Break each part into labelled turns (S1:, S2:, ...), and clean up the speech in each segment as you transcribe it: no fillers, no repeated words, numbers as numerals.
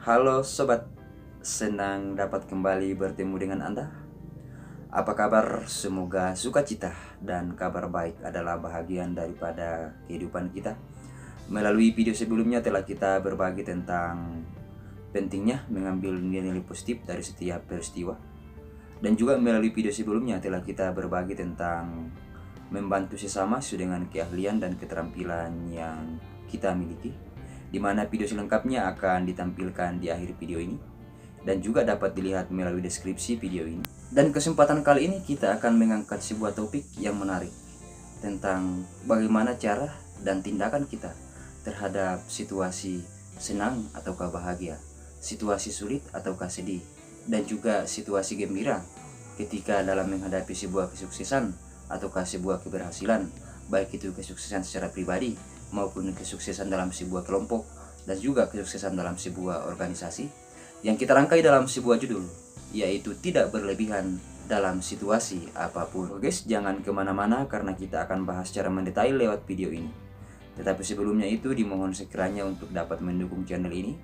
S1: Halo sobat, senang dapat kembali bertemu dengan Anda. Apa kabar? Semoga sukacita dan kabar baik adalah bahagian daripada kehidupan kita. Melalui video sebelumnya telah kita berbagi tentang pentingnya mengambil nilai-nilai positif dari setiap peristiwa. Dan juga melalui video sebelumnya telah kita berbagi tentang membantu sesama sesuai dengan keahlian dan keterampilan yang kita miliki, di mana video selengkapnya akan ditampilkan di akhir video ini dan juga dapat dilihat melalui deskripsi video ini. Dan kesempatan kali ini kita akan mengangkat sebuah topik yang menarik tentang bagaimana cara dan tindakan kita terhadap situasi senang ataukah bahagia, situasi sulit ataukah sedih, dan juga situasi gembira ketika dalam menghadapi sebuah kesuksesan ataukah sebuah keberhasilan, baik itu kesuksesan secara pribadi maupun kesuksesan dalam sebuah kelompok dan juga kesuksesan dalam sebuah organisasi, yang kita rangkai dalam sebuah judul, yaitu tidak berlebihan dalam situasi apapun. Guys, jangan kemana-mana karena kita akan bahas secara mendetail lewat video ini. Tetapi sebelumnya itu dimohon sekiranya untuk dapat mendukung channel ini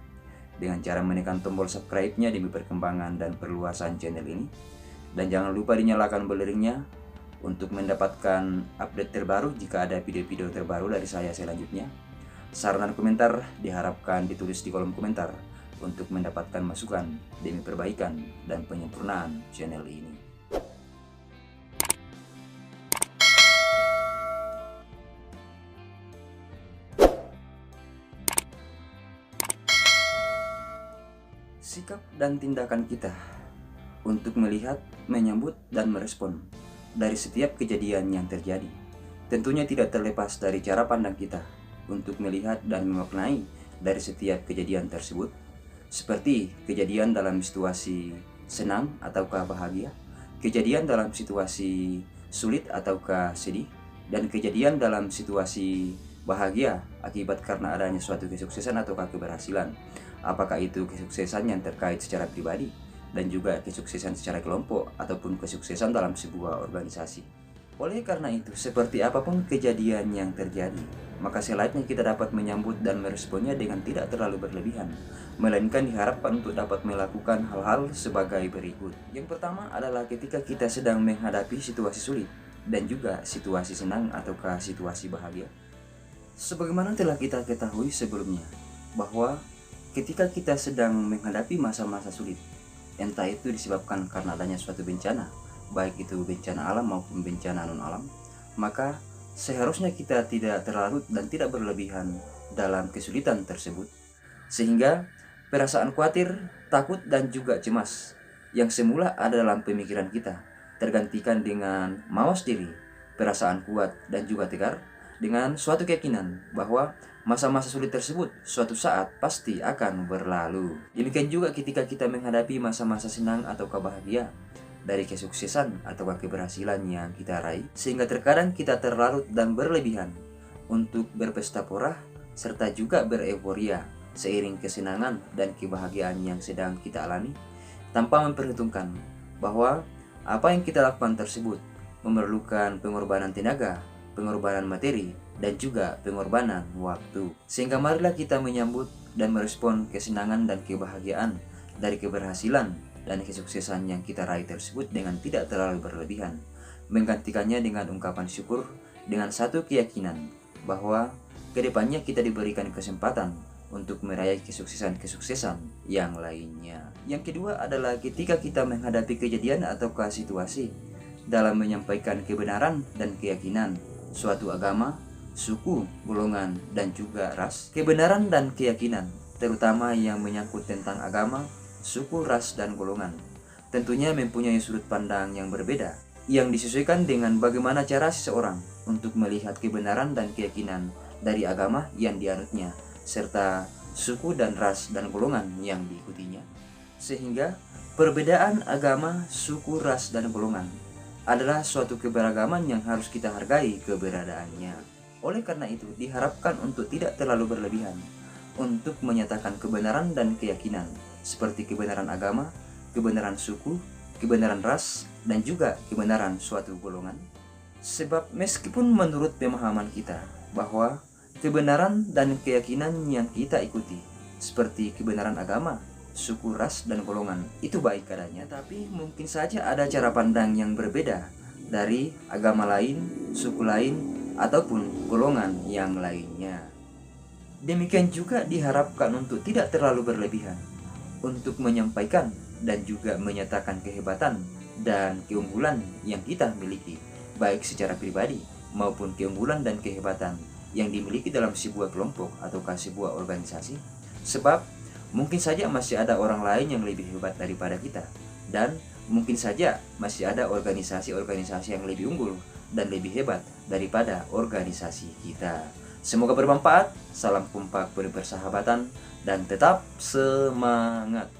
S1: dengan cara menekan tombol subscribe-nya demi perkembangan dan perluasan channel ini. Dan jangan lupa dinyalakan bel ringnya untuk mendapatkan update terbaru jika ada video-video terbaru dari saya selanjutnya. Saran dan komentar diharapkan ditulis di kolom komentar untuk mendapatkan masukan demi perbaikan dan penyempurnaan channel ini. Sikap dan tindakan kita untuk melihat, menyambut, dan merespon dari setiap kejadian yang terjadi tentunya tidak terlepas dari cara pandang kita untuk melihat dan memaknai dari setiap kejadian tersebut, seperti kejadian dalam situasi senang ataukah bahagia, kejadian dalam situasi sulit ataukah sedih, dan kejadian dalam situasi bahagia akibat karena adanya suatu kesuksesan ataukah keberhasilan, apakah itu kesuksesan yang terkait secara pribadi dan juga kesuksesan secara kelompok ataupun kesuksesan dalam sebuah organisasi. Oleh karena itu, seperti apapun kejadian yang terjadi, maka selayaknya kita dapat menyambut dan meresponnya dengan tidak terlalu berlebihan, melainkan diharapkan untuk dapat melakukan hal-hal sebagai berikut. Yang pertama adalah ketika kita sedang menghadapi situasi sulit dan juga situasi senang ataukah situasi bahagia. Sebagaimana telah kita ketahui sebelumnya, bahwa ketika kita sedang menghadapi masa-masa sulit, entah itu disebabkan karena adanya suatu bencana, baik itu bencana alam maupun bencana non-alam, maka seharusnya kita tidak terlarut dan tidak berlebihan dalam kesulitan tersebut, sehingga perasaan khawatir, takut, dan juga cemas yang semula ada dalam pemikiran kita tergantikan dengan mawas diri, perasaan kuat dan juga tegar, dengan suatu keyakinan bahwa masa-masa sulit tersebut suatu saat pasti akan berlalu. Demikian juga ketika kita menghadapi masa-masa senang atau bahagia dari kesuksesan atau keberhasilan yang kita raih, sehingga terkadang kita terlarut dan berlebihan untuk berpesta porah serta juga bereforia seiring kesenangan dan kebahagiaan yang sedang kita alami, tanpa memperhitungkan bahwa apa yang kita lakukan tersebut memerlukan pengorbanan tenaga, pengorbanan materi, dan juga pengorbanan waktu. Sehingga marilah kita menyambut dan merespon kesenangan dan kebahagiaan dari keberhasilan dan kesuksesan yang kita raih tersebut dengan tidak terlalu berlebihan, menggantikannya dengan ungkapan syukur dengan satu keyakinan bahwa kedepannya kita diberikan kesempatan untuk meraih kesuksesan-kesuksesan yang lainnya. Yang kedua adalah ketika kita menghadapi kejadian atau situasi dalam menyampaikan kebenaran dan keyakinan suatu agama, suku, golongan, dan juga ras. Kebenaran dan keyakinan, terutama yang menyangkut tentang agama, suku, ras, dan golongan, tentunya mempunyai sudut pandang yang berbeda, yang disesuaikan dengan bagaimana cara seseorang untuk melihat kebenaran dan keyakinan dari agama yang dianutnya, serta suku dan ras dan golongan yang diikutinya. Sehingga perbedaan agama, suku, ras, dan golongan adalah suatu keberagaman yang harus kita hargai keberadaannya. Oleh karena itu, diharapkan untuk tidak terlalu berlebihan untuk menyatakan kebenaran dan keyakinan seperti kebenaran agama, kebenaran suku, kebenaran ras, dan juga kebenaran suatu golongan. Sebab meskipun menurut pemahaman kita bahwa kebenaran dan keyakinan yang kita ikuti seperti kebenaran agama, suku, ras, dan golongan itu baik adanya, tapi mungkin saja ada cara pandang yang berbeda dari agama lain, suku lain, ataupun golongan yang lainnya. Demikian juga diharapkan untuk tidak terlalu berlebihan untuk menyampaikan dan juga menyatakan kehebatan dan keunggulan yang kita miliki, baik secara pribadi maupun keunggulan dan kehebatan yang dimiliki dalam sebuah kelompok ataukah sebuah organisasi. Sebab mungkin saja masih ada orang lain yang lebih hebat daripada kita, dan mungkin saja masih ada organisasi-organisasi yang lebih unggul dan lebih hebat daripada organisasi kita. Semoga bermanfaat. Salam kompak berpersahabatan dan tetap semangat.